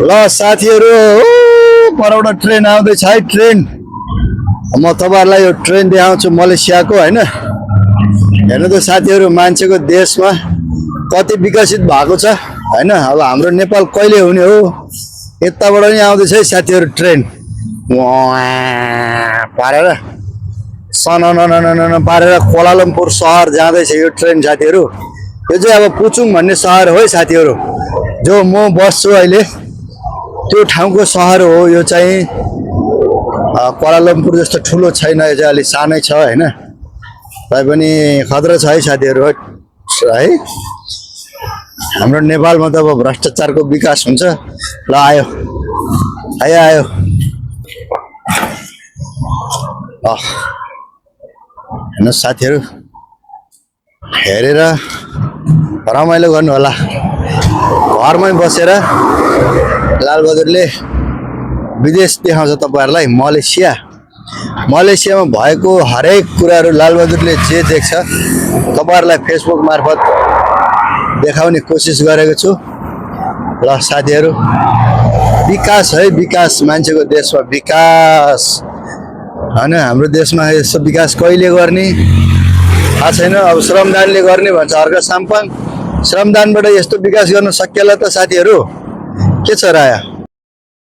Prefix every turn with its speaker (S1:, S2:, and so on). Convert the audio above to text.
S1: ल साथीहरू परबाट ट्रेन आउँदैछ है ट्रेन म तपाईहरुलाई यो ट्रेन देखाउँछु मलेसियाको हैन हेर्नु त साथीहरू मान्छेको देशमा कति विकसित भएको छ हैन अब हाम्रो नेपाल कहिले हुने हो यताबाट नि आउँदैछ है साथीहरू ट्रेन पारेर सननननन पारेर कोलालमपुर शहर जाँदैछ यो ट्रेन साथीहरू यो चाहिँ अब पुचुङ भन्ने शहर हो है साथीहरू जो म बस्छु अहिले त्यो ठाउँको शहर हो यो चाहिँ कोलालमपुर जस्तो ठुलो छैन यो चाहिँ अलि सानै छ हैन तैपनि खतरा छ है साथीहरू है हाम्रो नेपालमा त अब भ्रष्टाचारको विकास हुन्छ ल आयो आयो हेर्नु साथीहरू हेरेर रमाइलो गर्नु होला घरमै बसेर लालबहादुरले विदेश देखाउँछ तपाईहरुलाई मलेसियामा भएको हरेक कुराहरु लालबहादुरले जे देख्छ तपाईहरुलाई फेसबुक मार्फत देखाउने कोसिस गरेको छु ल साथीहरु विकास है विकास मान्छेको देशमा विकास हैन हाम्रो देशमा यस्तो विकास कहिले गर्ने थाहा छैन अब श्रमदानले गर्ने भन्छ अर्का साम्पाङ श्रमदानबाट यस्तो विकास गर्न सकिएला त साथीहरु के छ राया